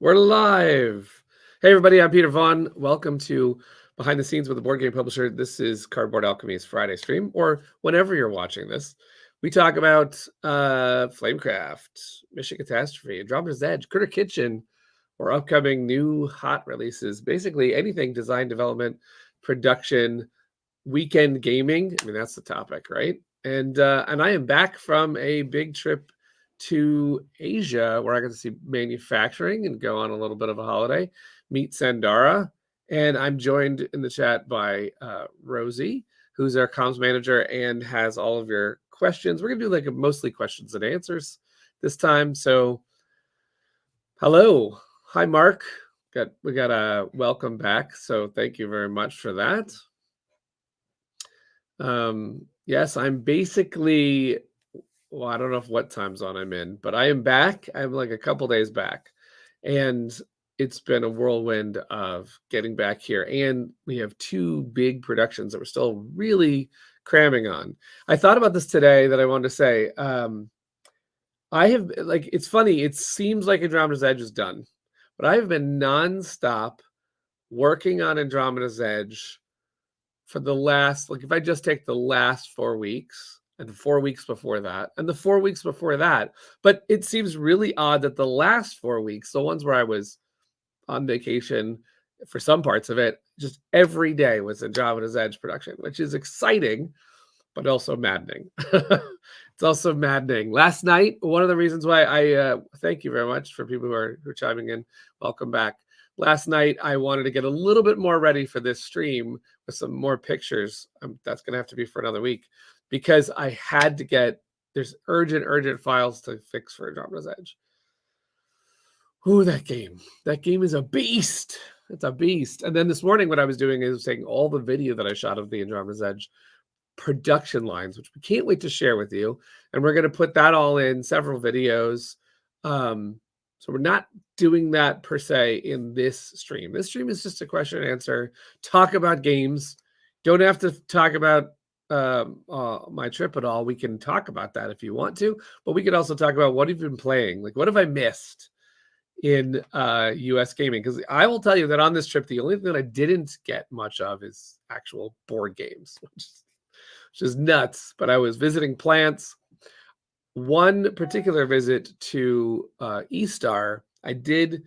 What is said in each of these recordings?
We're live. Hey, everybody, I'm Peter Vaughan. Welcome to Behind the Scenes with the Board Game Publisher. This is Cardboard Alchemy's Friday stream, or whenever you're watching this. We talk about Flamecraft, Mission Catastrophe, Andromeda's Edge, Critter Kitchen, or upcoming new hot releases. Basically, anything design, development, production, weekend gaming. I mean, that's the topic, right? And I am back from a big trip to Asia where I got to see manufacturing and go on a little bit of a holiday, meet Sandara. And I'm joined in the chat by Rosie, who's our comms manager and has all of your questions. We're going to do like mostly questions and answers this time. So hello. Hi, Mark. We got a welcome back. So thank you very much for that. Yes, I'm basically, well, I don't know what time zone I'm in, but I am back. I'm like a couple days back, and it's been a whirlwind of getting back here. And we have two big productions that we're still really cramming on. I thought about this today that I wanted to say. I have, like, it's funny. It seems like Andromeda's Edge is done, but I have been nonstop working on Andromeda's Edge for the last, like, if I just take the last 4 weeks and the 4 weeks before that and the 4 weeks before that, but it seems really odd that the last 4 weeks, the ones where I was on vacation for some parts of it, just every day was Andromeda's Edge production, which is exciting, but also maddening. It's also maddening. Last night, one of the reasons why I thank you very much for people who are chiming in. Welcome back. Last night, I wanted to get a little bit more ready for this stream with some more pictures. That's going to have to be for another week because I had to get, there's urgent files to fix for Andromeda's Edge. Ooh, that game. That game is a beast. It's a beast. And then this morning, what I was doing is taking all the video that I shot of the Andromeda's Edge production lines, which we can't wait to share with you. And we're going to put that all in several videos. So we're not doing that per se in this stream. This stream is just a question and answer. Talk about games. Don't have to talk about my trip at all. We can talk about that if you want to, but we could also talk about what have you been playing. Like, what have I missed in US gaming? Because I will tell you that on this trip, the only thing that I didn't get much of is actual board games, which is nuts. But I was visiting plants. One particular visit to E-Star, I did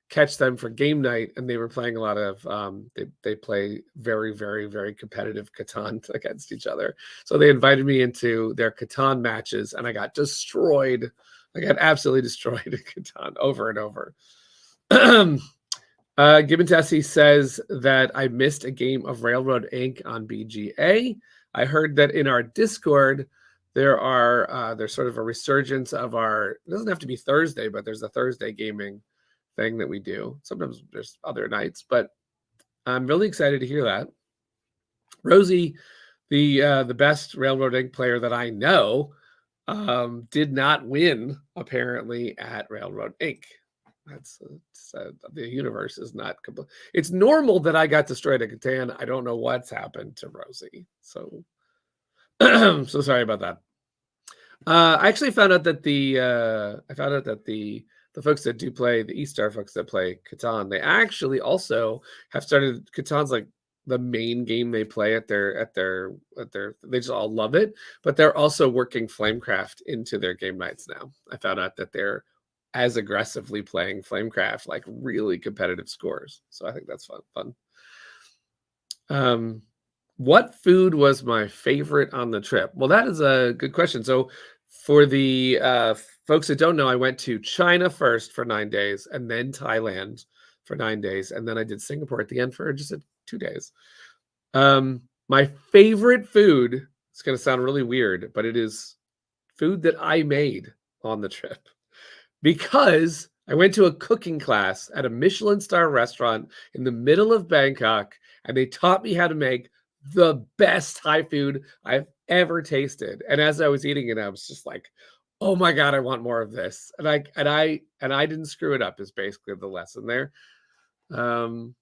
catch them for game night, and they were playing a lot of, they play very, very, very competitive Catan against each other. So they invited me into their Catan matches, and I got destroyed. I got absolutely destroyed at Catan over and over. Gibbon Tessie says that I missed a game of Railroad Inc. on BGA. I heard that in our Discord, there's sort of a resurgence of our, it doesn't have to be Thursday, but there's a Thursday gaming thing that we do. Sometimes there's other nights, but I'm really excited to hear that. Rosie, the best Railroad Inc. player that I know, did not win apparently at Railroad Inc. That's the universe is not complete. It's normal that I got destroyed at Catan. I don't know what's happened to Rosie. So so sorry about that. I actually found out that the folks that do play, the E-Star folks that play Catan, they actually also have started, Catan's like the main game they play at their they just all love it, but they're also working Flamecraft into their game nights now. I found out that they're as aggressively playing Flamecraft, like really competitive scores. So I think that's fun. What food was my favorite on the trip? Well, that is a good question. So for the folks that don't know, I went to China first for 9 days, and then Thailand for 9 days, and then I did Singapore at the end for just 2 days. My favorite food, it's going to sound really weird, but it is food that I made on the trip, because I went to a cooking class at a Michelin star restaurant in the middle of Bangkok, and they taught me how to make the best Thai food I've ever tasted. And as I was eating it, I was just like, oh my God, I want more of this. And I didn't screw it up is basically the lesson there. Oh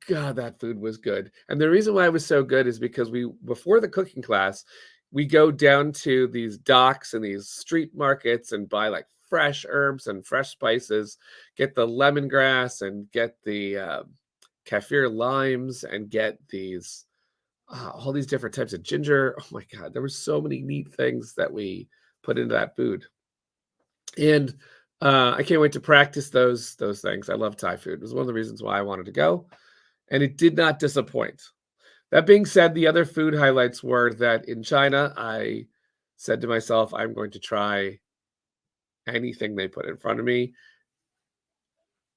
God, that food was good. And the reason why it was so good is because before the cooking class, we go down to these docks and these street markets and buy like fresh herbs and fresh spices, get the lemongrass and get the kaffir limes and get these all these different types of ginger. Oh my God, there were so many neat things that we put into that food. And I can't wait to practice those things. I love Thai food. It was one of the reasons why I wanted to go, and it did not disappoint. That being said, the other food highlights were that in China, I said to myself, I'm going to try anything they put in front of me,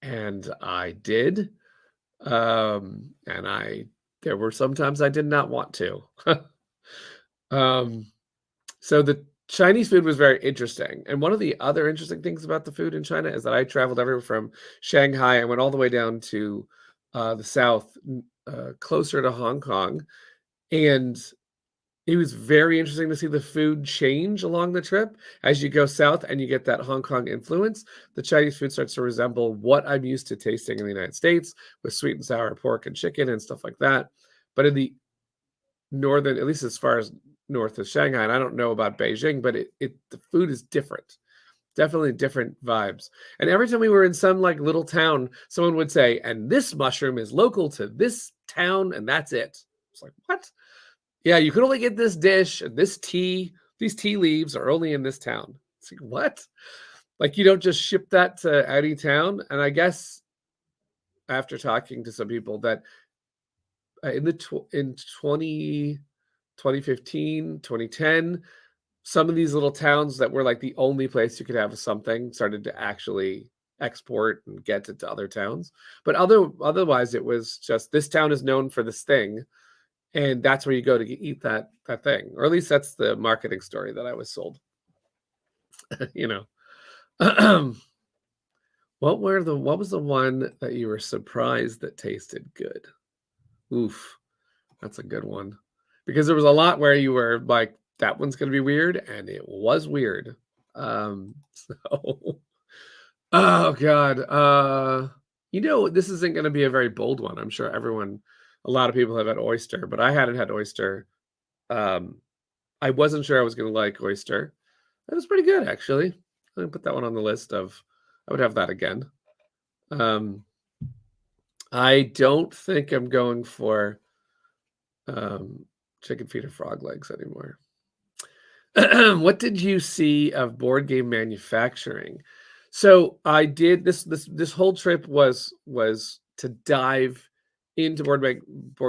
and I did. And there were sometimes I did not want to. um, so the Chinese food was very interesting. And one of the other interesting things about the food in China is that I traveled everywhere from Shanghai. I went all the way down to the south, closer to Hong Kong. And it was very interesting to see the food change along the trip. As you go south and you get that Hong Kong influence, the Chinese food starts to resemble what I'm used to tasting in the United States with sweet and sour pork and chicken and stuff like that. But in the northern, at least as far as north of Shanghai, and I don't know about Beijing, but the food is different. Definitely different vibes. And every time we were in some like little town, someone would say, and this mushroom is local to this town, and that's it. It's like, what? Yeah, you can only get this dish and this tea. These tea leaves are only in this town. It's like, what? Like, you don't just ship that to any town? And I guess after talking to some people that in 2015, 2010, some of these little towns that were like the only place you could have something started to actually export and get it to other towns. But otherwise, it was just this town is known for this thing, and that's where you go to eat that thing, or at least that's the marketing story that I was sold. You know, what was the one that you were surprised that tasted good? Oof, that's a good one, because there was a lot where you were like, that one's going to be weird, and it was weird. So, oh God, this isn't going to be a very bold one. I'm sure a lot of people have had oyster, but I hadn't had oyster. I wasn't sure I was going to like oyster. It was pretty good, actually. I'm going to put that one on the list of, I would have that again. I don't think I'm going for chicken feet or frog legs anymore. What did you see of board game manufacturing? So I did this whole trip was to dive into board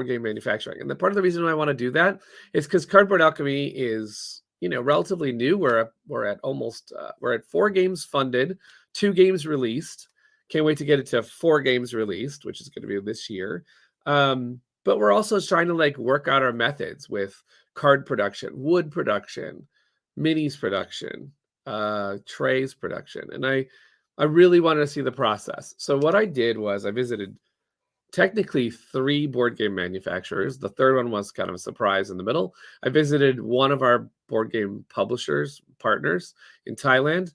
game manufacturing. And the part of the reason why I want to do that is because Cardboard Alchemy is, relatively new. We're at 4 games funded, 2 games released. Can't wait to get it to 4 games released, which is going to be this year. But we're also trying to like work out our methods with card production, wood production, minis production, trays production. And I really wanted to see the process. So what I did was I visited technically 3 board game manufacturers. The third one was kind of a surprise in the middle. I visited one of our board game partners in Thailand.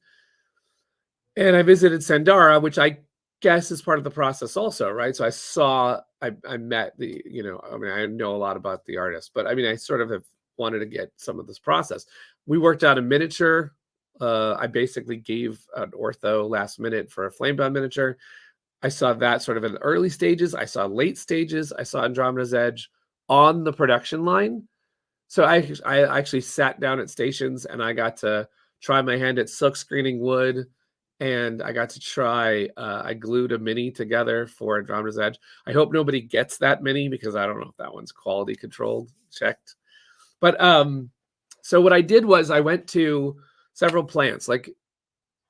And I visited Sandara, which I guess is part of the process also, right? So I met I know a lot about the artist, but I sort of have wanted to get some of this process. We worked out a miniature. I basically gave an ortho last minute for a Flamebound miniature. I saw that sort of in the early stages. I saw late stages. I saw Andromeda's Edge on the production line. So I actually sat down at stations and I got to try my hand at silk screening wood. And I got to try, I glued a mini together for Andromeda's Edge. I hope nobody gets that mini because I don't know if that one's quality controlled, checked. But so what I did was I went to several plants. Like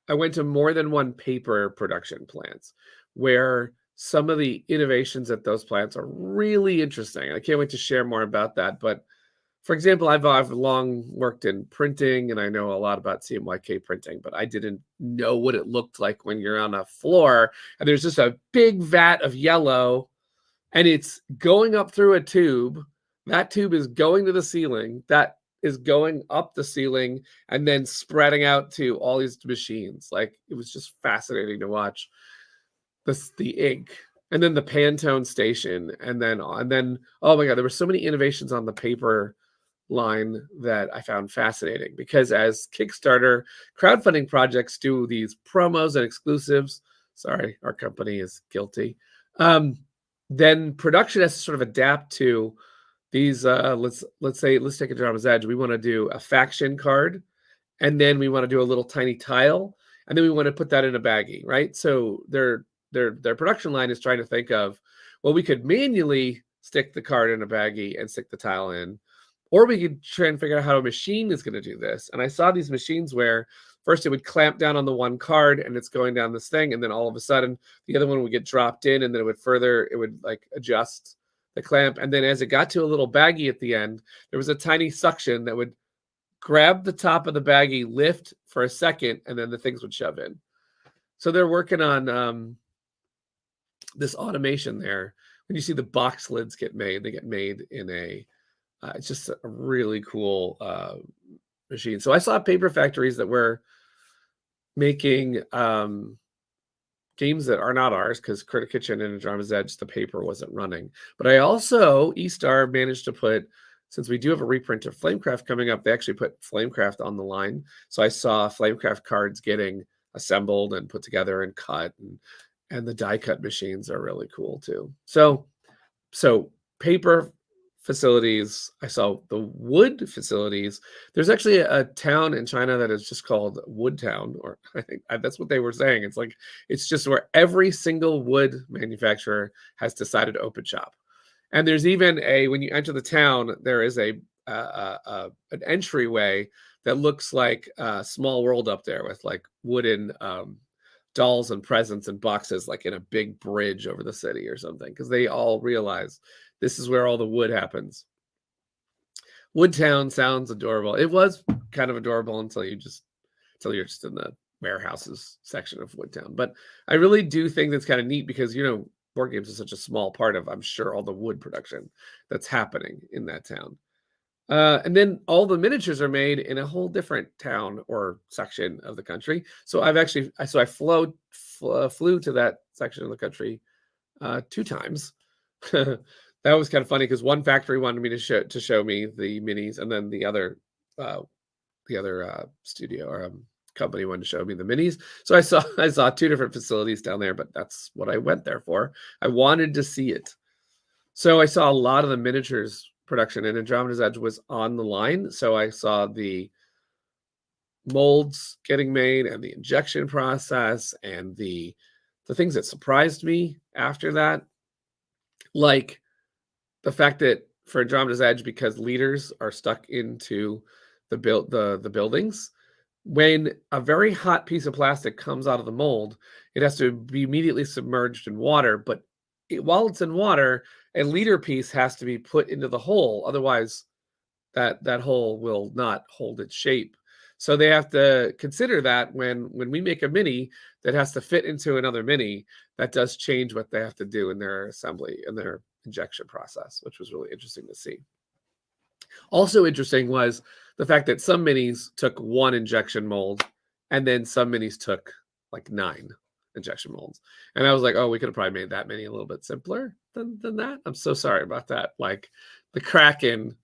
I went to more than one paper production plants where some of the innovations at those plants are really interesting. I can't wait to share more about that. But for example, I've long worked in printing and I know a lot about CMYK printing, but I didn't know what it looked like when you're on a floor and there's just a big vat of yellow and it's going up through a tube. That tube is going to the ceiling. That is going up the ceiling and then spreading out to all these machines. Like it was just fascinating to watch the ink. And then the Pantone station, and then oh my God, there were so many innovations on the paper line that I found fascinating, because as Kickstarter crowdfunding projects do these promos and exclusives, sorry, our company is guilty, then production has to sort of adapt to these. Let's take Andromeda's Edge. We want to do a faction card, and then we want to do a little tiny tile, and then we want to put that in a baggie, right? So their production line is trying to think of, well, we could manually stick the card in a baggie and stick the tile in, or we could try and figure out how a machine is going to do this. And I saw these machines where first it would clamp down on the one card and it's going down this thing, and then all of a sudden the other one would get dropped in, and then it would like adjust the clamp, and then as it got to a little baggie at the end, there was a tiny suction that would grab the top of the baggie, lift for a second, and then the things would shove in. So they're working on this automation there. When you see the box lids get made, they get made in it's just a really cool machine. So I saw paper factories that were making games that are not ours, because Critter Kitchen and Andromeda's Edge, the paper wasn't running. But I also, eStar managed to put, since we do have a reprint of Flamecraft coming up, they actually put Flamecraft on the line. So I saw Flamecraft cards getting assembled and put together and cut, and the die cut machines are really cool too. So paper facilities. I saw the wood facilities. There's actually a town in China that is just called Wood Town, or I think that's what they were saying. It's like, it's just where every single wood manufacturer has decided to open shop. And there's even when you enter the town, there is an entryway that looks like a Small World up there, with like wooden dolls and presents and boxes, like in a big bridge over the city or something, because they all realize this is where all the wood happens. Woodtown sounds adorable. It was kind of adorable until you're just in the warehouses section of Woodtown. But I really do think that's kind of neat, because, board games is such a small part of, I'm sure, all the wood production that's happening in that town. And then all the miniatures are made in a whole different town or section of the country. So I flew to that section of the country 2 times. That was kind of funny, because one factory wanted me to show me the minis, and then the other studio or company wanted to show me the minis. So I saw 2 different facilities down there, but that's what I went there for. I wanted to see it. So I saw a lot of the miniatures production, and Andromeda's Edge was on the line. So I saw the molds getting made, and the injection process, and the things that surprised me after that, like the fact that for Andromeda's Edge, because leaders are stuck into the buildings, when a very hot piece of plastic comes out of the mold, it has to be immediately submerged in water. But while it's in water, a leader piece has to be put into the hole. Otherwise, that hole will not hold its shape. So they have to consider that when we make a mini that has to fit into another mini, that does change what they have to do in their assembly and their injection process, which was really interesting to see. Also interesting was the fact that some minis took 1 injection mold, and then some minis took like 9 injection molds. And I was like, oh, we could have probably made that mini a little bit simpler than that. I'm so sorry about that. Like the Kraken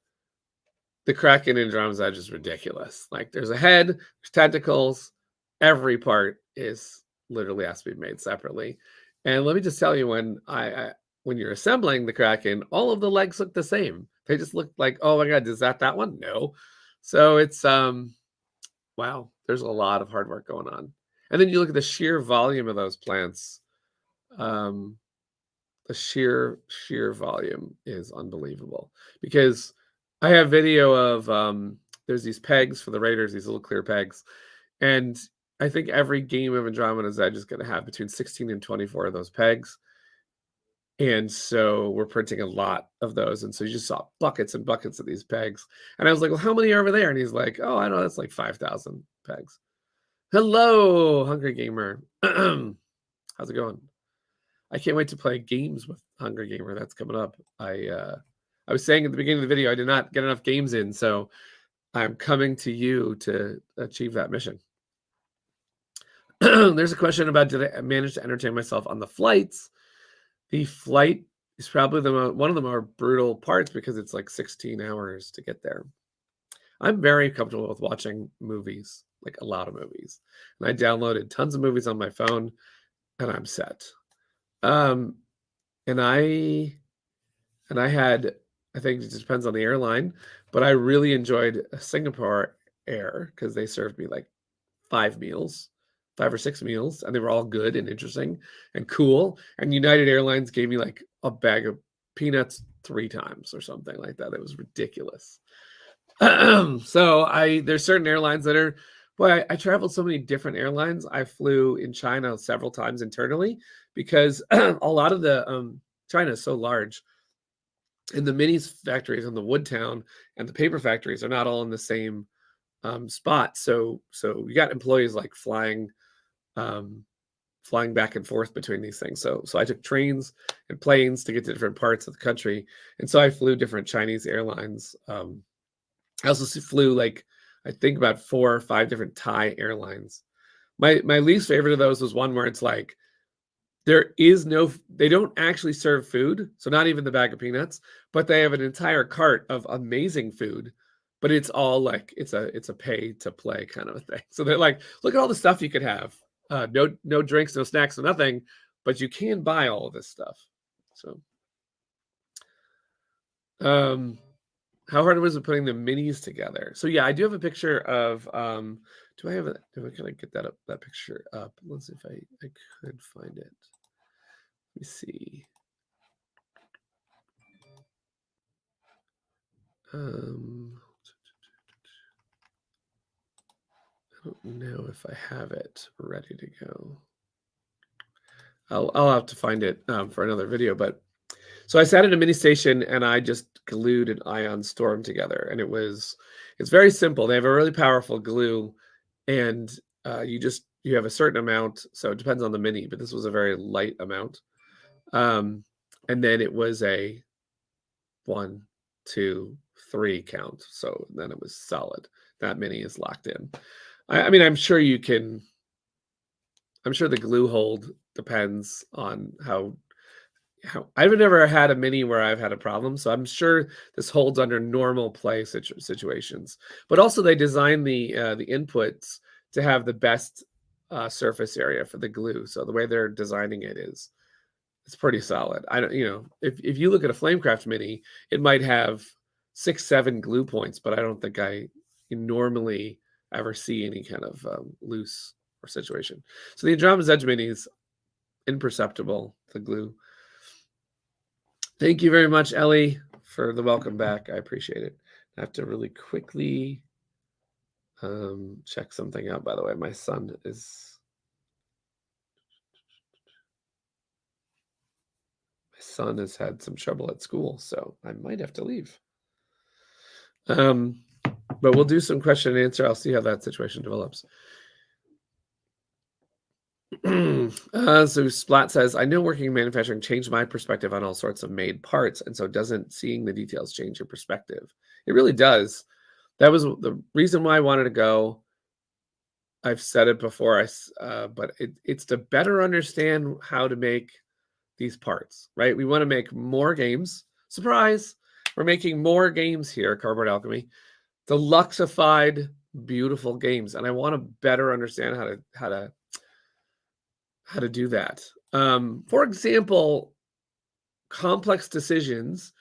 in Andromeda's Edge is ridiculous. Like there's a head, there's tentacles, every part is literally has to be made separately. And let me just tell you, when you're assembling the Kraken, all of the legs look the same. They just look like, oh my God, is that one? No. So it's, wow, there's a lot of hard work going on. And then you look at the sheer volume of those plants. The sheer volume is unbelievable, because I have video of, there's these pegs for the Raiders, these little clear pegs. And I think every game of Andromeda's Edge is going to have between 16 and 24 of those pegs. And so we're printing a lot of those. And so you just saw buckets and buckets of these pegs. And I was like, well, how many are over there? And he's like, oh, I don't know, that's like 5,000 pegs. Hello, Hungry Gamer. How's it going? I can't wait to play games with Hungry Gamer. That's coming up. I was saying at the beginning of the video, I did not get enough games in, so I'm coming to you to achieve that mission. There's a question about, did I manage to entertain myself on the flights? The flight is probably one of the more brutal parts, because it's like 16 hours to get there. I'm very comfortable with watching movies, like a lot of movies. And I downloaded tons of movies on my phone and I'm set. Um, and I had, I think it just depends on the airline, but I really enjoyed Singapore Air because they served me like 5 meals, 5 or 6 meals, and they were all good and interesting and cool. And United Airlines gave me like a bag of peanuts 3 times or something like that. It was ridiculous. So there's certain airlines that are, boy, I traveled so many different airlines. I flew in China several times internally because a lot of the China is so large, and the minis factories and the wood town and the paper factories are not all in the same spot. So we got employees like um, flying back and forth between these things. So I took trains and planes to get to different parts of the country, and so I flew different Chinese airlines. I also flew like I think about 4 or 5 different Thai airlines. My least favorite of those was one where it's like they don't actually serve food, so not even the bag of peanuts, but they have an entire cart of amazing food, but it's all like it's a pay to play kind of a thing. So they're like, look at all the stuff you could have. No drinks, no snacks, no nothing, but you can buy all of this stuff. So um how hard was it putting the minis together? So yeah, I do have a picture of do I have a can I get that picture up? Let's see if I could find it. Let me see. Um, I don't know if I have it ready to go. I'll have to find it for another video. But so I sat in a mini station and I just glued an ion storm together, and it's very simple. They have a really powerful glue, and you have a certain amount. So it depends on the mini, but this was a very light amount. And then it was a 1, 2, 3 count. So then it was solid. That mini is locked in. I mean, I'm sure the glue hold depends on how I've never had a mini where I've had a problem, so I'm sure this holds under normal play situations. But also they design the inputs to have the best surface area for the glue. So the way they're designing it's pretty solid. I don't, if you look at a Flamecraft mini, it might have 6, 7 glue points, but I don't think I normally ever see any kind of loose or situation. So the Andromeda's Edge mini is imperceptible, the glue. Thank you very much, Ellie, for the welcome back. I appreciate it. I have to really quickly check something out, by the way. My son has had some trouble at school, so I might have to leave. But we'll do some question and answer. I'll see how that situation develops. So Splat says, I know working in manufacturing changed my perspective on all sorts of made parts, and so doesn't seeing the details change your perspective? It really does. That was the reason why I wanted to go. I've said it before, but it's to better understand how to make these parts, right? We want to make more games. Surprise! We're making more games here, Cardboard Alchemy. Deluxeified, beautiful games, and I want to better understand how to do that. For example, complex decisions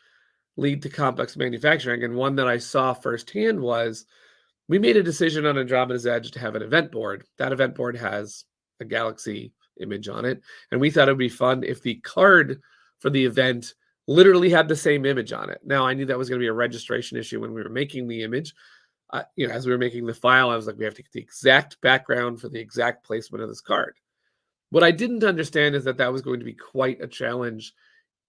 lead to complex manufacturing, and one that I saw firsthand was we made a decision on Andromeda's Edge to have an event board. That event board has a galaxy image on it, and we thought it would be fun if the card for the event literally had the same image on it. Now, I knew that was going to be a registration issue when we were making the image. As we were making the file, I was like, we have to get the exact background for the exact placement of this card. What I didn't understand is that was going to be quite a challenge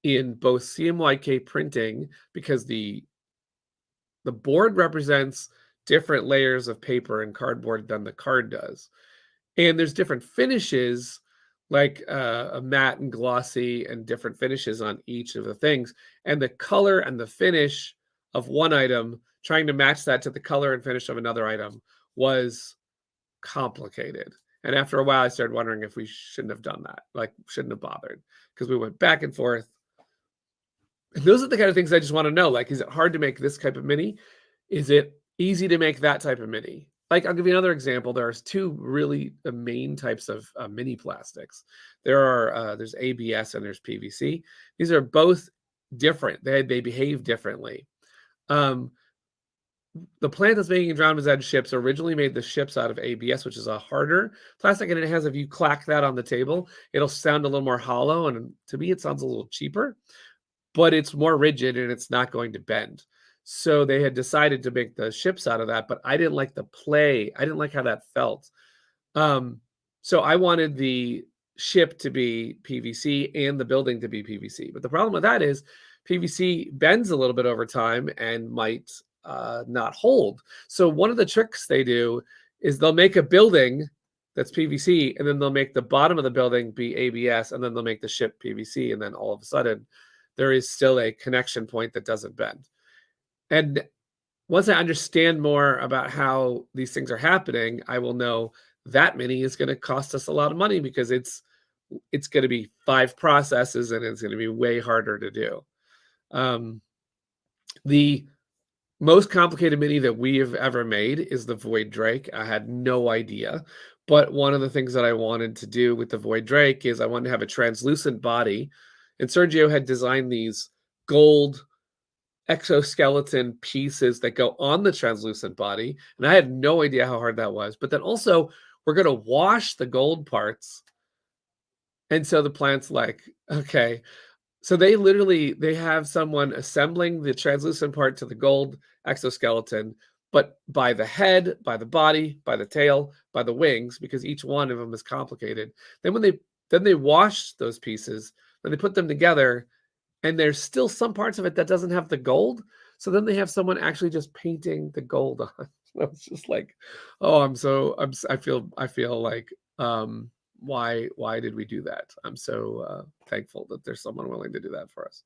in both CMYK printing, because the board represents different layers of paper and cardboard than the card does. And there's different finishes, like a matte and glossy, and different finishes on each of the things. And the color and the finish of one item, trying to match that to the color and finish of another item, was complicated. And after a while, I started wondering if we shouldn't have done that, like shouldn't have bothered, because we went back and forth. And those are the kind of things I just want to know. Like, is it hard to make this type of mini? Is it easy to make that type of mini. Like, I'll give you another example. There's two really main types of mini plastics. There's ABS and there's PVC. These are both different. They behave differently. Um, the plant that's making Andromeda's Edge ships originally made the ships out of ABS, which is a harder plastic, and it has, if you clack that on the table, it'll sound a little more hollow, and to me, it sounds a little cheaper, but it's more rigid and it's not going to bend. So they had decided to make the ships out of that, but I didn't like the play. I didn't like how that felt. So I wanted the ship to be PVC and the building to be PVC. But the problem with that is PVC bends a little bit over time and might not hold. So one of the tricks they do is they'll make a building that's PVC, and then they'll make the bottom of the building be ABS, and then they'll make the ship PVC, and then all of a sudden there is still a connection point that doesn't bend. And once I understand more about how these things are happening, I will know that mini is going to cost us a lot of money because it's going to be 5 processes and it's going to be way harder to do. The most complicated mini that we have ever made is the Void Drake. I had no idea. But one of the things that I wanted to do with the Void Drake is I wanted to have a translucent body. And Sergio had designed these gold exoskeleton pieces that go on the translucent body. And I had no idea how hard that was. But then also, we're going to wash the gold parts. And so the plant's like, okay. So they have someone assembling the translucent part to the gold exoskeleton, but by the head, by the body, by the tail, by the wings, because each one of them is complicated. Then they wash those pieces, then they put them together, and there's still some parts of it that doesn't have the gold. So then they have someone actually just painting the gold on. I was just like, oh, I feel like, why did we do that? I'm so thankful that there's someone willing to do that for us.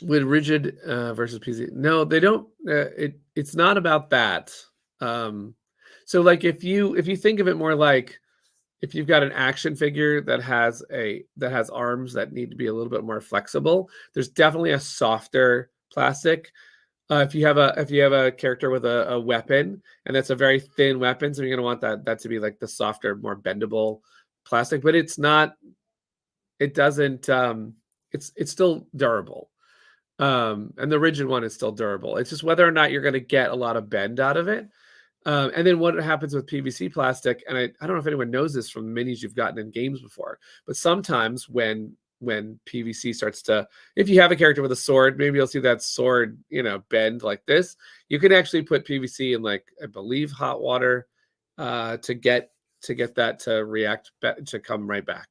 With rigid versus PZ, no, they don't. It's not about that. So like if you think of it more like, if you've got an action figure that has arms that need to be a little bit more flexible, there's definitely a softer plastic. If you have a character with a weapon, and that's a very thin weapon, so you're going to want that to be like the softer, more bendable plastic. But it's not. It doesn't. It's still durable. And the rigid one is still durable. It's just whether or not you're going to get a lot of bend out of it. And then what happens with PVC plastic, and I don't know if anyone knows this from minis you've gotten in games before, but sometimes when PVC starts to, if you have a character with a sword, maybe you'll see that sword, bend like this. You can actually put PVC in, like, I believe, hot water to get that to react, to come right back.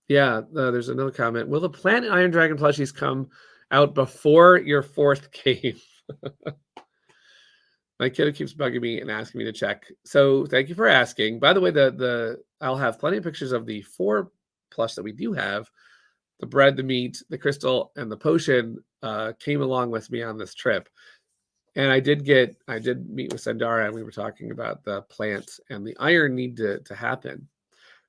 Yeah, there's another comment. Will the Plant Iron Dragon plushies come out before your 4th game? My kiddo keeps bugging me and asking me to check. So thank you for asking. By the way, I'll have plenty of pictures of the 4 plush that we do have. The bread, the meat, the crystal, and the potion came along with me on this trip. And I did meet with Sandara, and we were talking about the plant and the iron need to happen.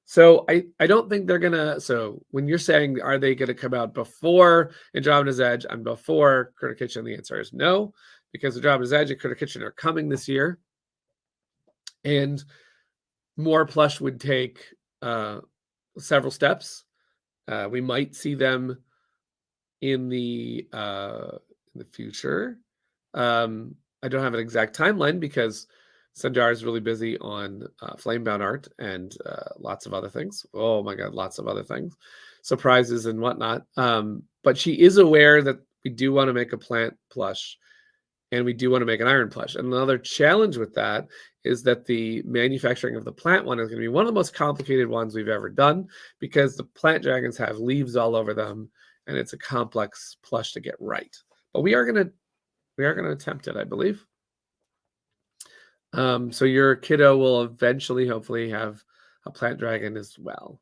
So I don't think they're gonna. So when you're saying, are they gonna come out before Andromeda's Edge and before Critter Kitchen, the answer is no, because Andromeda's Edge and Critter Kitchen are coming this year, and more plush would take several steps. We might see them in the future. I don't have an exact timeline because Sanjar is really busy on Flamebound art and lots of other things. Oh my God, lots of other things, surprises and whatnot. But she is aware that we do want to make a plant plush, and we do want to make an iron plush. And another challenge with that is that the manufacturing of the plant one is going to be one of the most complicated ones we've ever done, because the plant dragons have leaves all over them, and it's a complex plush to get right. But we are going to attempt it, I believe. So your kiddo will eventually, hopefully, have a plant dragon as well.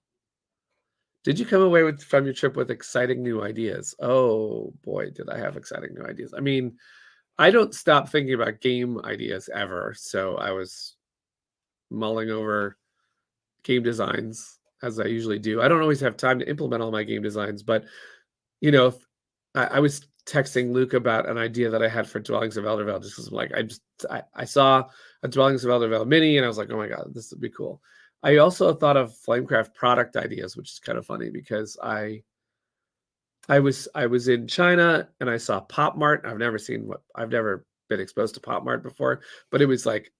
Did you come away from your trip with exciting new ideas? Oh boy, did I have exciting new ideas. I mean, I don't stop thinking about game ideas ever. So I was mulling over game designs, as I usually do. I don't always have time to implement all my game designs, but I was texting Luke about an idea that I had for Dwellings of Eldervale, just because I'm like, I saw a Dwellings of Eldervale mini, and I was like, oh my god, this would be cool. I also thought of Flamecraft product ideas, which is kind of funny because I was in China and I saw Pop Mart. I've never been exposed to Pop Mart before, but it was like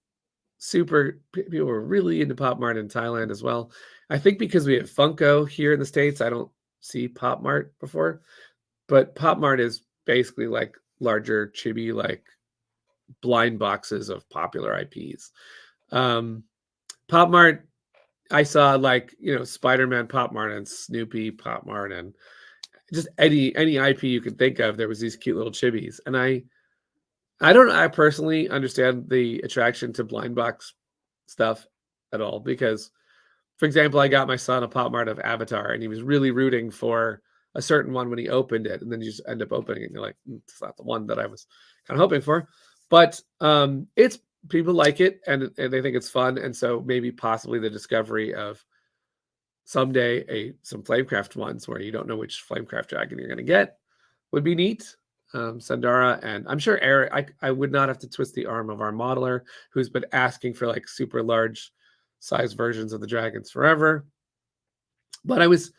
people were really into Pop Mart in Thailand as well. I think because we have Funko here in the States, I don't see Pop Mart before, but Pop Mart is basically like larger chibi, like blind boxes of popular IPs. Um, Pop Mart, I saw like, Spider-Man Pop Mart and Snoopy Pop Mart and just any IP you could think of. There was these cute little chibis, and I personally understand the attraction to blind box stuff at all because, for example, I got my son a Pop Mart of Avatar, and he was really rooting for a certain one when he opened it, and then you just end up opening it, and you're like, it's not the one that I was kind of hoping for. But it's people like it, and they think it's fun, and so maybe possibly the discovery of someday some Flamecraft ones where you don't know which Flamecraft dragon you're going to get would be neat. Sandara, and I'm sure Eric, I would not have to twist the arm of our modeler who's been asking for like super large size versions of the dragons forever. But I was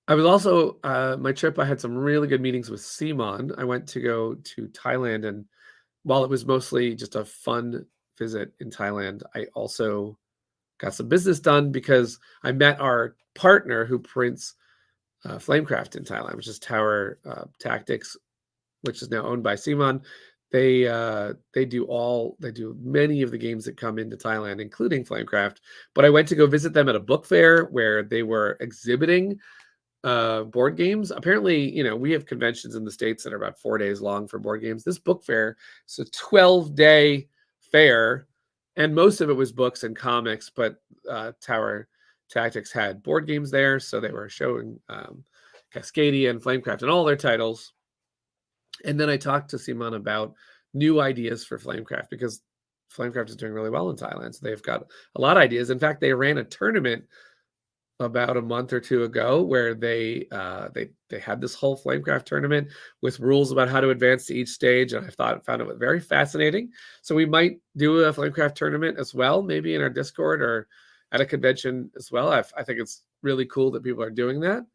also my trip, I had some really good meetings with Simon. I went to go to Thailand, and while it was mostly just a fun visit in Thailand, I also got some business done because I met our partner who prints Flamecraft in Thailand, which is Tower Tactics, which is now owned by Simon. They do many of the games that come into Thailand, including Flamecraft. But I went to go visit them at a book fair where they were exhibiting board games. Apparently, we have conventions in the States that are about 4 days long for board games. This book fair is a 12-day fair, and most of it was books and comics, but Tower Tactics had board games there, so they were showing Cascadia and Flamecraft and all their titles. And then I talked to Simon about new ideas for Flamecraft because Flamecraft is doing really well in Thailand. So they've got a lot of ideas. In fact, they ran a tournament about a month or two ago where they had this whole Flamecraft tournament with rules about how to advance to each stage, and I found it very fascinating. So we might do a Flamecraft tournament as well, maybe in our Discord or at a convention as well. I think it's really cool that people are doing that.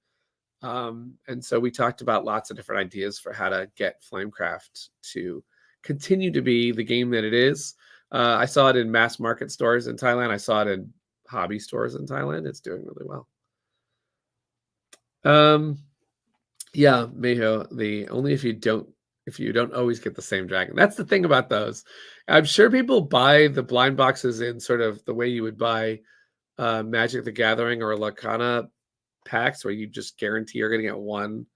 And so we talked about lots of different ideas for how to get Flamecraft to continue to be the game that it is. I saw it in mass market stores in Thailand. I saw it in hobby stores in Thailand. It's doing really well. Yeah, Mayho, if you don't always get the same dragon. That's the thing about those. I'm sure people buy the blind boxes in sort of the way you would buy Magic the Gathering or Lacana packs, where you just guarantee you're going to get one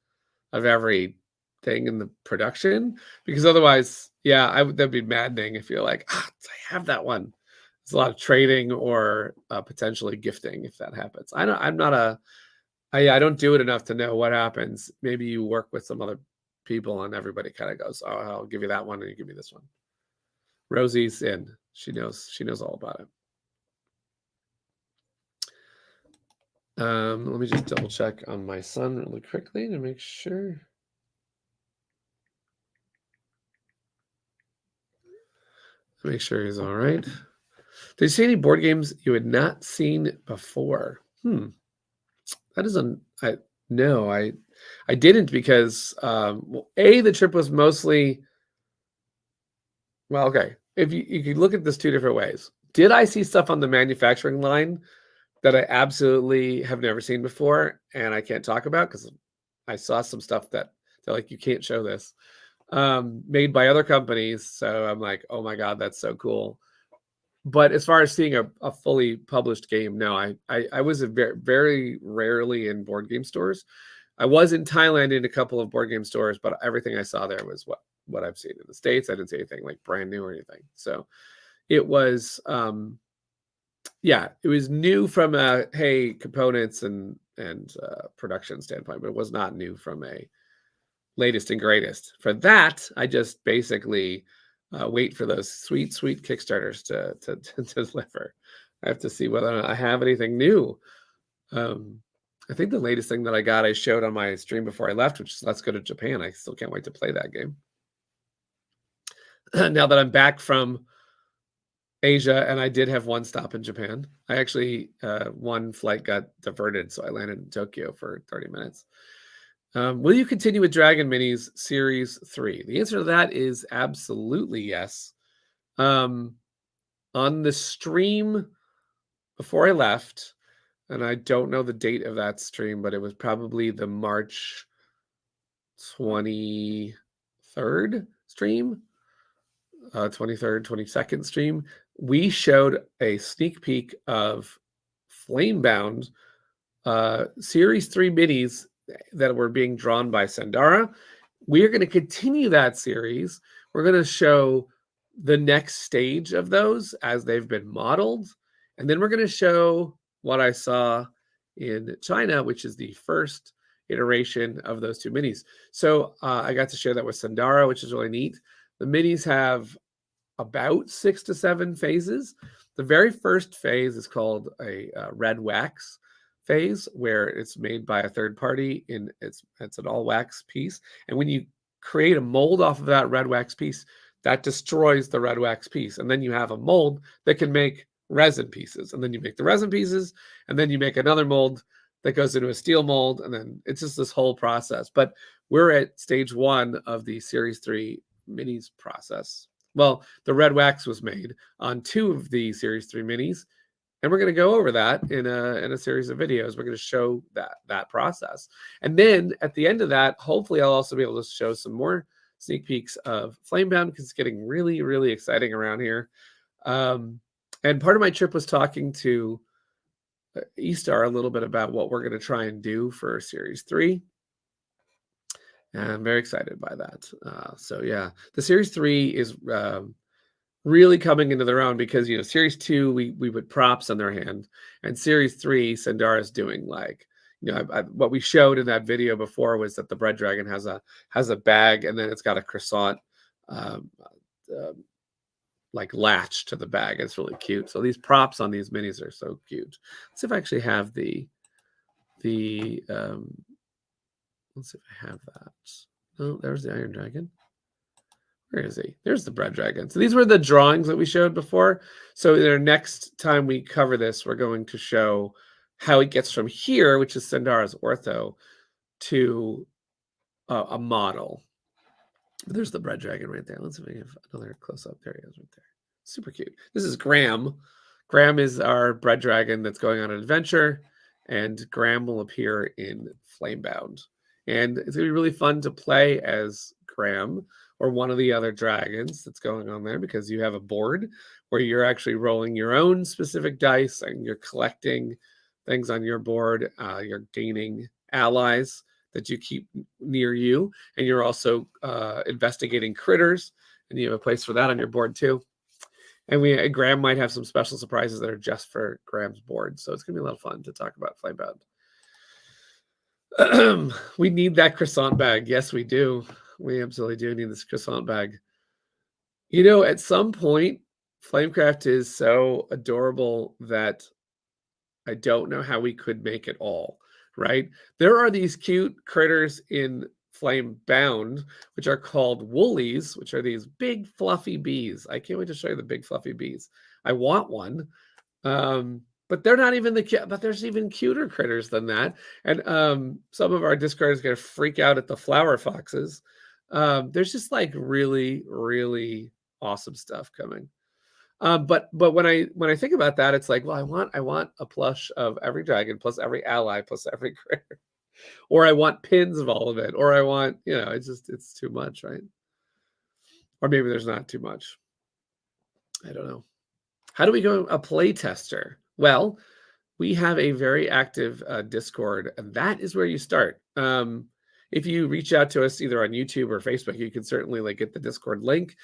of every thing in the production, because otherwise, yeah, that'd be maddening if you're like, I have that one. It's a lot of trading or potentially gifting if that happens. I don't do it enough to know what happens. Maybe you work with some other people and everybody kind of goes, oh, I'll give you that one and you give me this one. Rosie's in. She knows all about it. Let me just double check on my son really quickly to make sure. Make sure he's all right. Did you see any board games you had not seen before? That isn't. No, I didn't because the trip was mostly. Well, okay. If you could look at this two different ways. Did I see stuff on the manufacturing line that I absolutely have never seen before and I can't talk about because I saw some stuff that they're like, you can't show this, made by other companies. So I'm like, oh my God, that's so cool. But as far as seeing a fully published game, no, I was very, very rarely in board game stores. I was in Thailand in a couple of board game stores, but everything I saw there was what I've seen in the States. I didn't see anything like brand new or anything. So it was, it was new from a, hey, components and production standpoint, but it was not new from a latest and greatest. For that, I just basically wait for those sweet Kickstarters to deliver. I have to see whether or not I have anything new. I think the latest thing that I got, I showed on my stream before I left, which is Let's Go to Japan. I still can't wait to play that game. Now that I'm back from Asia, and I did have one stop in Japan. I actually, one flight got diverted, so I landed in Tokyo for 30 minutes. Will you continue with Dragon Minis Series 3? The answer to that is absolutely yes. On the stream before I left, and I don't know the date of that stream, but it was probably the March 23rd stream, 23rd, 22nd stream. We showed a sneak peek of Flamebound Series 3 minis that were being drawn by Sandara. We're going to continue that series. We're going to show the next stage of those as they've been modeled. And then we're going to show what I saw in China, which is the first iteration of those two minis. So I got to share that with Sandara, which is really neat. The minis have about 6 to 7 phases. The very first phase is called a red wax phase, where it's made by a third party. It's an all wax piece, and when you create a mold off of that red wax piece, that destroys the red wax piece, and then you have a mold that can make resin pieces, and then you make the resin pieces, and then you make another mold that goes into a steel mold, and then it's just this whole process. But we're at stage 1 of the Series 3 minis process. Well, the red wax was made on 2 of the Series 3 minis, and we're going to go over that in a series of videos. We're going to show that process. And then at the end of that, hopefully I'll also be able to show some more sneak peeks of Flamebound, because it's getting really, really exciting around here. And part of my trip was talking to E-Star a little bit about what we're going to try and do for Series 3. And I'm very excited by that. So yeah, the Series 3 is really coming into their own, because, you know, Series 2, we put props on their hand, and Series 3, Sandara is doing, like, you know, what we showed in that video before was that the bread dragon has a bag, and then it's got a croissant like latch to the bag. It's really cute. So these props on these minis are so cute. Let's see if I actually have the let's see if I have that. Oh, there's the Iron Dragon. Where is he? There's the bread dragon. So these were the drawings that we showed before. So the next time we cover this, we're going to show how it gets from here, which is Sandara's ortho, to a model. There's the bread dragon right there. Let's see if we have another close up. There he is right there. Super cute. This is Graham. Graham is our bread dragon that's going on an adventure, and Graham will appear in Flamebound. And it's going to be really fun to play as Graham or one of the other dragons that's going on there, because you have a board where you're actually rolling your own specific dice, and you're collecting things on your board. You're gaining allies that you keep near you, and you're also investigating critters, and you have a place for that on your board too. And Graham might have some special surprises that are just for Graham's board. So it's going to be a lot of fun to talk about Flamebound. We need that croissant bag. Yes, we do. We absolutely do need this croissant bag. You know, at some point, Flamecraft is so adorable that I don't know how we could make it all, right? There are these cute critters in Flamebound, which are called woolies, which are these big fluffy bees. I can't wait to show you the big fluffy bees. I want one. But they're not even but there's even cuter critters than that. And some of our Discord is going to freak out at the flower foxes. There's just like really, really awesome stuff coming. But when I think about that, it's like, well, I want a plush of every dragon plus every ally plus every critter, or I want pins of all of it, or I want, you know, it's too much, right? Or maybe there's not too much. I don't know. How do we go a play tester? Well, we have a very active Discord, and that is where you start. If you reach out to us either on YouTube or Facebook, you can certainly like get the Discord link.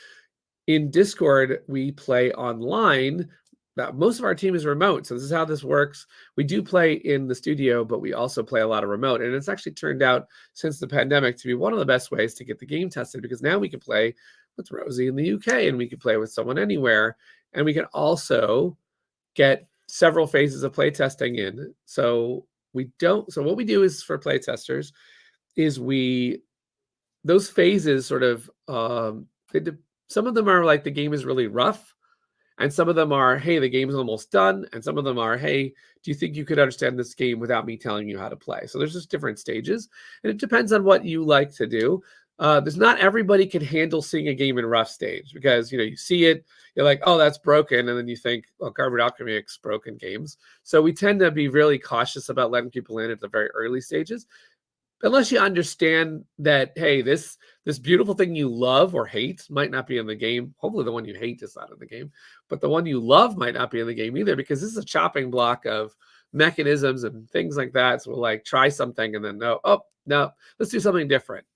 In Discord, we play online. Most of our team is remote, so this is how this works. We do play in the studio, but we also play a lot of remote, and it's actually turned out since the pandemic to be one of the best ways to get the game tested, because now we can play with Rosie in the UK, and we can play with someone anywhere, and we can also get several phases of play testing in. So we don't. So what we do is for playtesters is those phases sort of some of them are like the game is really rough, and some of them are, hey, the game's almost done, and some of them are, hey, do you think you could understand this game without me telling you how to play? So there's just different stages, and it depends on what you like to do. There's not everybody can handle seeing a game in rough stage, because you see it, you're like, oh, that's broken, and then you think, well, Cardboard Alchemy makes broken games. So we tend to be really cautious about letting people in at the very early stages, unless you understand that, hey, this beautiful thing you love or hate might not be in the game. Hopefully the one you hate is not in the game, but the one you love might not be in the game either, because this is a chopping block of mechanisms and things like that. So we'll like try something and then no, oh no, let's do something different.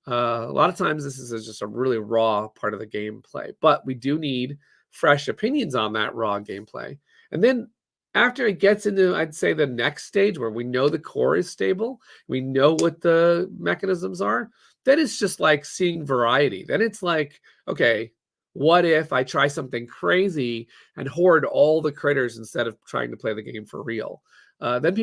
A lot of times this is just a really raw part of the gameplay, but we do need fresh opinions on that raw gameplay. And then after it gets into, I'd say, the next stage where we know the core is stable, we know what the mechanisms are, then it's just like seeing variety. Then it's like, okay, what if I try something crazy and hoard all the critters instead of trying to play the game for real? Then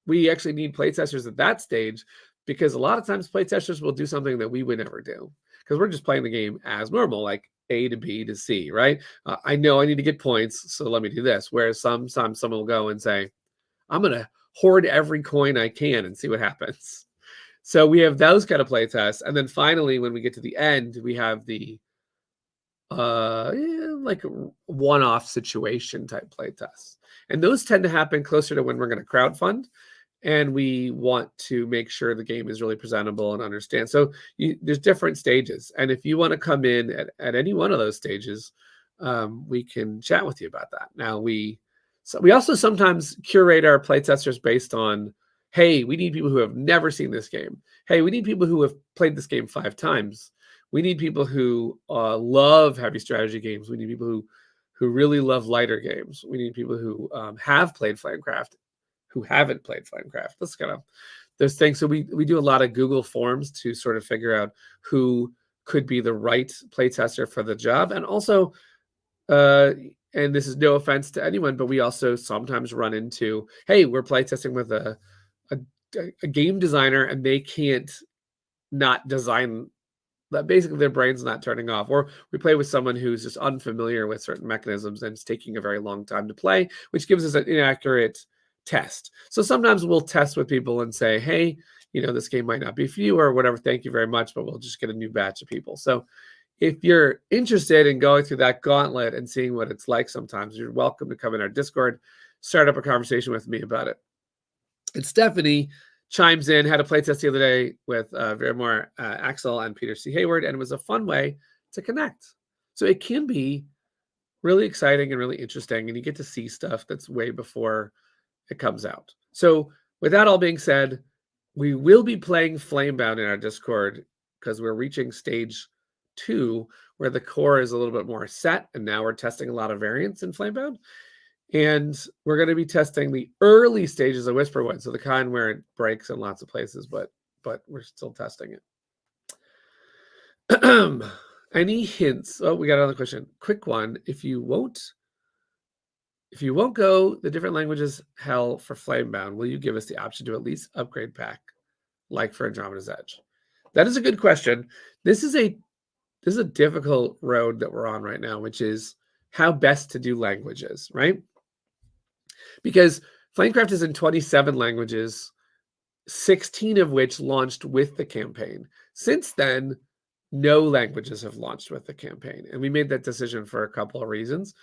we actually need playtesters at that stage, because a lot of times playtesters will do something that we would never do, because we're just playing the game as normal, like A to B to C, right? I know I need to get points, so let me do this. Whereas sometimes someone will go and say, I'm going to hoard every coin I can and see what happens. So we have those kind of playtests. And then finally, when we get to the end, we have the like one-off situation type playtests. And those tend to happen closer to when we're going to crowdfund, and we want to make sure the game is really presentable and understand. So there's different stages, and if you want to come in at any one of those stages, we can chat with you about that. Now we also sometimes curate our playtesters based on, hey, we need people who have never seen this game. Hey, we need people who have played this game 5 times. We need people who love heavy strategy games. We need people who really love lighter games. We need people who have played Flamecraft, who haven't played Flamecraft. That's kind of those things. So we do a lot of Google Forms to sort of figure out who could be the right playtester for the job. And also, and this is no offense to anyone, but we also sometimes run into, hey, we're playtesting with a game designer and they can't not design that, basically their brain's not turning off. Or we play with someone who's just unfamiliar with certain mechanisms and it's taking a very long time to play, which gives us an inaccurate test. So sometimes we'll test with people and say, hey, this game might not be for you or whatever. Thank you very much, but we'll just get a new batch of people. So if you're interested in going through that gauntlet and seeing what it's like, sometimes you're welcome to come in our Discord, start up a conversation with me about it. And Stephanie chimes in, had a playtest the other day with Verimore Axel and Peter C. Hayward, and it was a fun way to connect. So it can be really exciting and really interesting, and you get to see stuff that's way before it comes out. So with that all being said, we will be playing Flamebound in our Discord, because we're reaching stage 2, where the core is a little bit more set, and now we're testing a lot of variants in Flamebound. And we're going to be testing the early stages of Whisperwood, so the kind where it breaks in lots of places, but we're still testing it. Any hints? Oh, we got another question. Quick one. If you won't go the different languages hell for Flamebound, will you give us the option to at least upgrade pack, like for Andromeda's Edge? That is a good question. This is a difficult road that we're on right now, which is how best to do languages, right? Because Flamecraft is in 27 languages, 16 of which launched with the campaign. Since then, no languages have launched with the campaign. And we made that decision for a couple of reasons,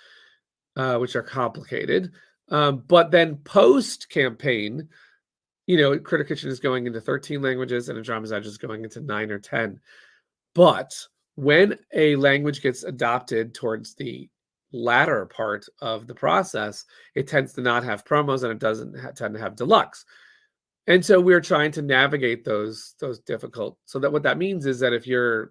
which are complicated. But then post-campaign, Critter Kitchen is going into 13 languages and Andromeda's Edge is going into 9 or 10. But when a language gets adopted towards the latter part of the process, it tends to not have promos and it doesn't tend to have deluxe. And so we're trying to navigate those difficult. So that what that means is that if you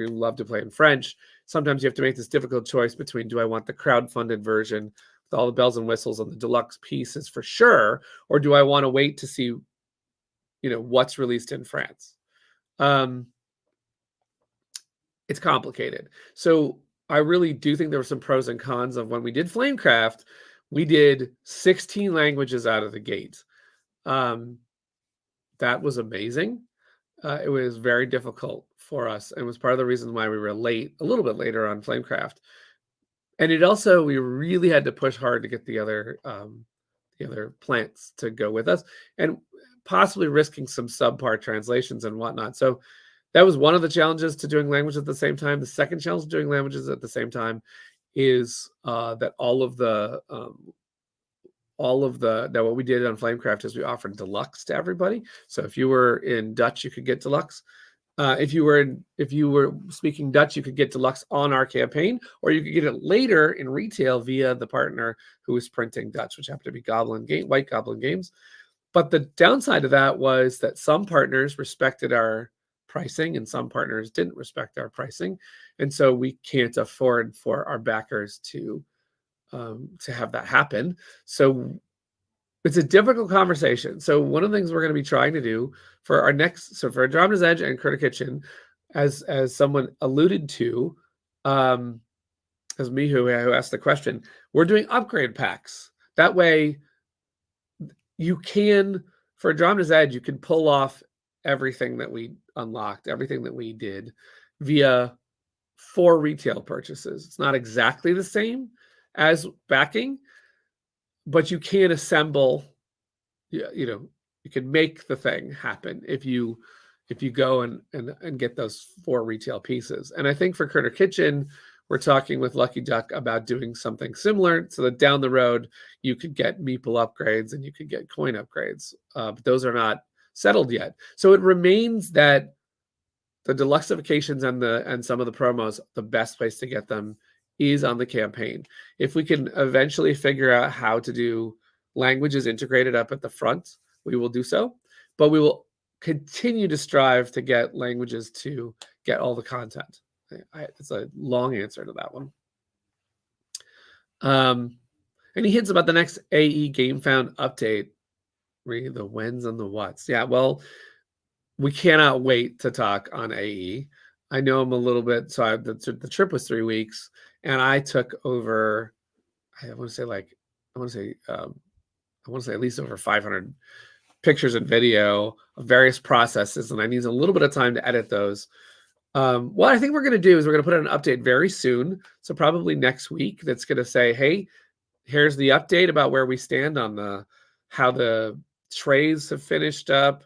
love to play in French, sometimes you have to make this difficult choice between, do I want the crowdfunded version with all the bells and whistles and the deluxe pieces for sure, or do I want to wait to see what's released in France? It's complicated. So I really do think there were some pros and cons of when we did Flamecraft. We did 16 languages out of the gate. That was amazing. It was very difficult for us, and was part of the reason why we were late, a little bit later on Flamecraft. And it also, we really had to push hard to get the other plants to go with us, and possibly risking some subpar translations and whatnot. So that was one of the challenges to doing language at the same time. The second challenge to doing languages at the same time is that that what we did on Flamecraft is we offered deluxe to everybody. So if you were in Dutch, you could get deluxe. If you were speaking Dutch, you could get deluxe on our campaign, or you could get it later in retail via the partner who was printing Dutch, which happened to be White Goblin Games. But the downside of that was that some partners respected our pricing and some partners didn't respect our pricing, and so we can't afford for our backers to have that happen. So it's a difficult conversation. So one of the things we're going to be trying to do for our for Andromeda's Edge and Critter Kitchen, as someone alluded to, as me who asked the question, we're doing upgrade packs. That way, you can, for Andromeda's Edge, you can pull off everything that we unlocked, everything that we did via 4 retail purchases. It's not exactly the same as backing, but you can assemble, you can make the thing happen if you go and get those 4 retail pieces. And I think for Critter Kitchen, we're talking with Lucky Duck about doing something similar so that down the road you could get meeple upgrades and you could get coin upgrades. But those are not settled yet. So it remains that the deluxifications and some of the promos, the best place to get them is on the campaign. If we can eventually figure out how to do languages integrated up at the front, we will do so. But we will continue to strive to get languages to get all the content. It's a long answer to that one. Any hints about the next AE GameFound update? Read the whens and the whats. Yeah, well, we cannot wait to talk on AE. I know I'm a little bit, so the trip was 3 weeks, and I took over, I want to say at least over 500 pictures and video of various processes, and I need a little bit of time to edit those. What I think we're going to do is we're going to put out an update very soon, so probably next week, that's going to say, hey, here's the update about where we stand on how the trays have finished up,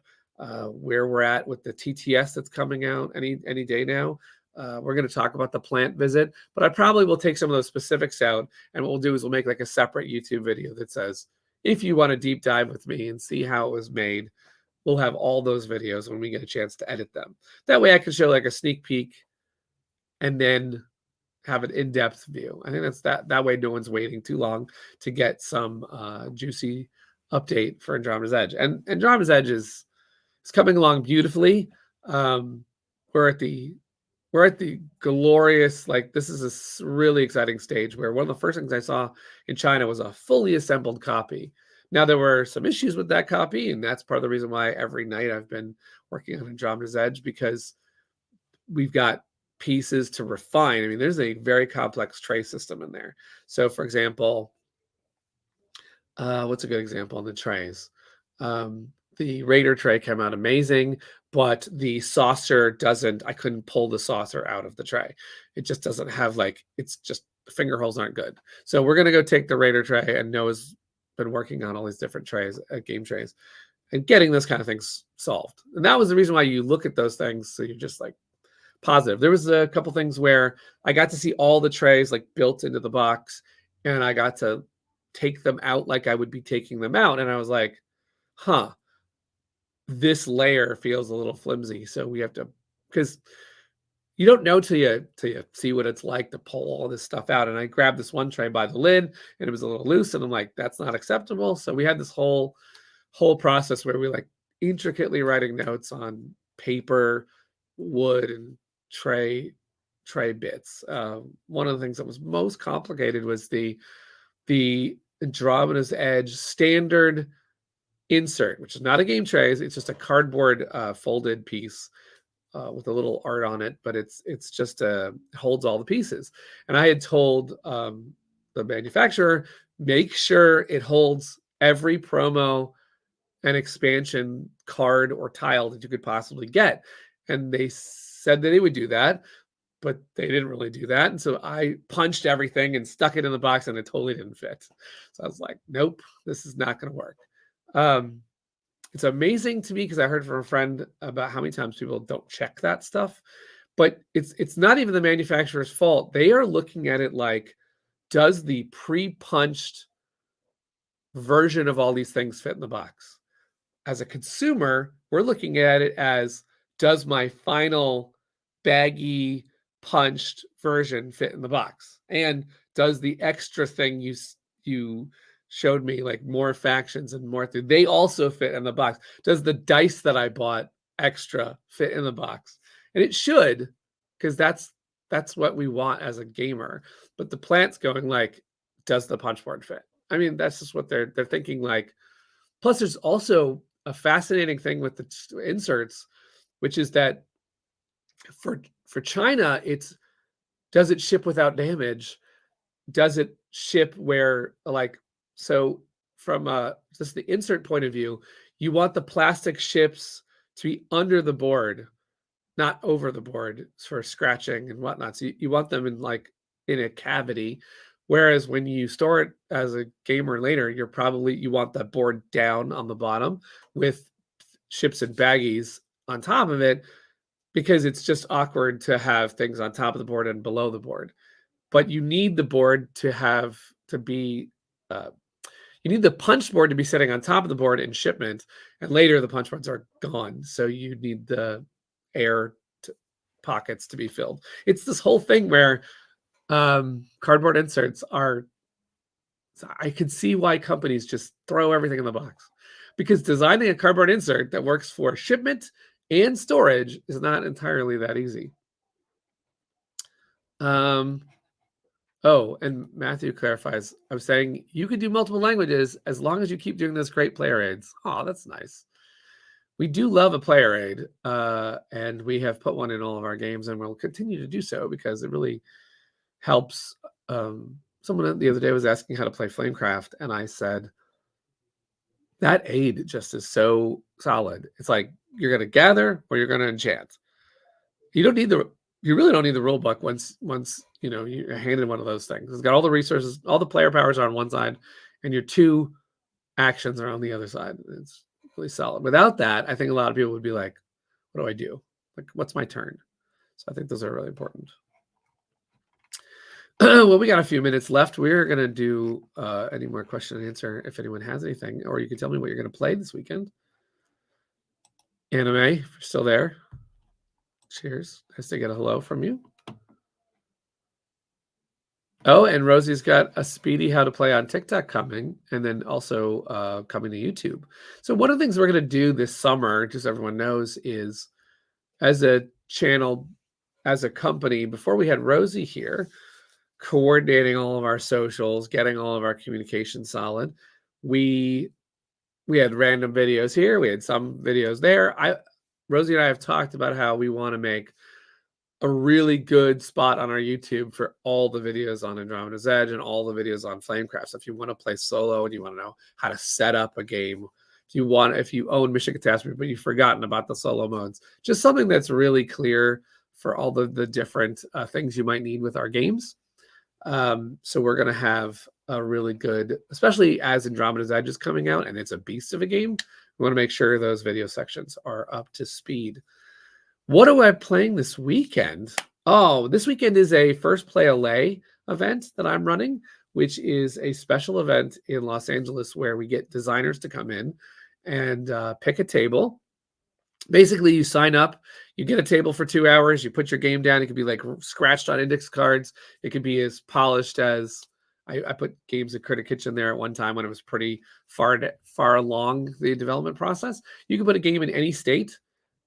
where we're at with the TTS that's coming out any day now. We're going to talk about the plant visit, but I probably will take some of those specifics out, and what we'll do is we'll make like a separate YouTube video that says, if you want to deep dive with me and see how it was made, we'll have all those videos when we get a chance to edit them. That way I can show like a sneak peek and then have an in-depth view. I think that's that way no one's waiting too long to get some juicy update for Andromeda's Edge. And Andromeda's Edge is coming along beautifully. We're at the glorious, like, this is a really exciting stage where one of the first things I saw in China was a fully assembled copy. Now, there were some issues with that copy, and that's part of the reason why every night I've been working on Andromeda's Edge, because we've got pieces to refine. I mean, there's a very complex tray system in there. So, for example, what's a good example in the trays? The Raider tray came out amazing, but the saucer I couldn't pull the saucer out of the tray. It just doesn't have, like, it's just, the finger holes aren't good. So we're going to go take the Raider tray, and Noah's been working on all these different trays, game trays, and getting those kind of things solved. And that was the reason why you look at those things, so you're just like positive. There was a couple things where I got to see all the trays like built into the box, and I got to take them out like I would be taking them out. And I was like, huh, this layer feels a little flimsy. So we have to, because you don't know till you see what it's like to pull all this stuff out. And I grabbed this one tray by the lid, and it was a little loose, and I'm like, that's not acceptable. So we had this whole process where we like intricately writing notes on paper, wood, and tray bits. One of the things that was most complicated was the Andromeda's Edge standard insert, which is not a game tray. It's just a cardboard folded piece with a little art on it, but it's just holds all the pieces. And I had told the manufacturer, make sure it holds every promo and expansion card or tile that you could possibly get. And they said that they would do that, but they didn't really do that. And so I punched everything and stuck it in the box, and it totally didn't fit. So I was like, nope, this is not going to work. It's amazing to me because I heard from a friend about how many times people don't check that stuff, but it's not even the manufacturer's fault. They are looking at it like, does the pre-punched version of all these things fit in the box? As a consumer, we're looking at it as, does my final baggy punched version fit in the box? And does the extra thing you showed me, like more factions and more things, they also fit in the box? Does the dice that I bought extra fit in the box? And it should, because that's what we want as a gamer. But the plant's going like, does the punch board fit? I mean, that's just what they're thinking like. Plus, there's also a fascinating thing with the inserts, which is that for China, it's, does it ship without damage? Does it ship where, like, so from just the insert point of view, you want the plastic ships to be under the board, not over the board for scratching and whatnot. So you want them in a cavity. Whereas when you store it as a gamer later, you want that board down on the bottom with ships and baggies on top of it, because it's just awkward to have things on top of the board and below the board. But you need the board to be, you need the punch board to be sitting on top of the board in shipment, and later the punch boards are gone. So you need the air pockets to be filled. It's this whole thing where cardboard inserts are, I could see why companies just throw everything in the box, because designing a cardboard insert that works for shipment and storage is not entirely that easy. Oh, and Matthew clarifies, I'm saying you could do multiple languages as long as you keep doing those great player aids. Oh, that's nice. We do love a player aid, and we have put one in all of our games, and we'll continue to do so because it really helps. Someone the other day was asking how to play Flamecraft, and I said, that aid just is so solid. It's like, you're going to gather or you're going to enchant. You really don't need the rule book once you're handed one of those things. It's got all the resources, all the player powers are on one side, and your two actions are on the other side. It's really solid. Without that, I think a lot of people would be like, what do I do? Like, what's my turn? So I think those are really important. Well, we got a few minutes left. We're going to do any more question and answer if anyone has anything, or you can tell me what you're going to play this weekend. Anime, if you're still there. Cheers. Nice to get a hello from you. Oh, and Rosie's got a speedy how to play on TikTok coming, and then also coming to YouTube. So one of the things we're going to do this summer, just so everyone knows, is as a channel, as a company, before we had Rosie here, coordinating all of our socials, getting all of our communication solid, we had random videos here, we had some videos there. Rosie and I have talked about how we want to make a really good spot on our YouTube for all the videos on Andromeda's Edge and all the videos on Flamecraft. So if you want to play solo and you want to know how to set up a game, if you own Mission Catastrophe but you've forgotten about the solo modes, just something that's really clear for all the different things you might need with our games. So we're going to have a really good, especially as Andromeda's Edge is coming out and it's a beast of a game, we want to make sure those video sections are up to speed. What am I playing this weekend? Oh, this weekend is a First Play LA event that I'm running, which is a special event in Los Angeles where we get designers to come in and pick a table. Basically, you sign up, you get a table for 2 hours, you put your game down. It could be like scratched on index cards. It could be as polished as, I put games at Critic Kitchen there at one time when it was pretty far along the development process. You can put a game in any state.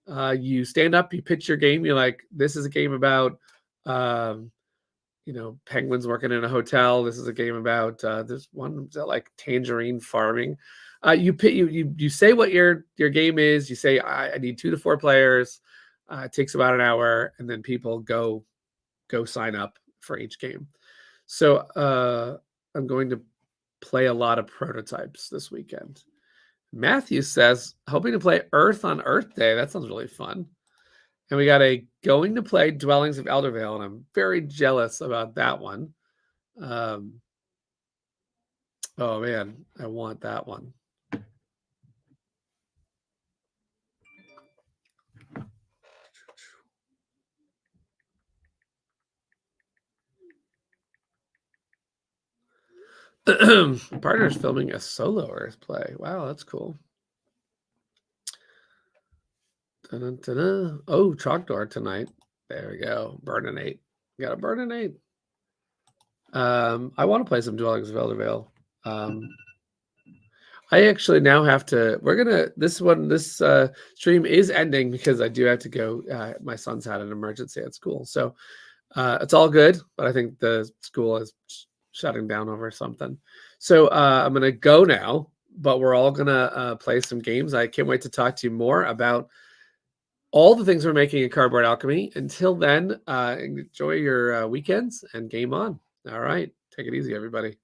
You stand up, you pitch your game. You're like, this is a game about, penguins working in a hotel. This is a game about this one like tangerine farming. You say what your game is. You say, I need 2 to 4 players. It takes about an hour, and then people go sign up for each game. So I'm going to play a lot of prototypes this weekend. Matthew says, hoping to play Earth on Earth Day. That sounds really fun. And we got a going to play Dwellings of Eldervale, and I'm very jealous about that one. Oh man, I want that one. Partner's filming a solo Earth play. Wow, that's cool. Dun-dun-dun-dun. Oh, Chalk Door tonight. There we go. Burninate. Got a Burninate. I want to play some Dwellings of Eldervale. I actually now have to. This stream is ending because I do have to go. My son's had an emergency at school, so it's all good. But I think the school is shutting down over something. So I'm gonna go now. But we're all gonna play some games. I can't wait to talk to you more about all the things we're making in Cardboard Alchemy. Until then, enjoy your weekends and game on. All right, take it easy, everybody.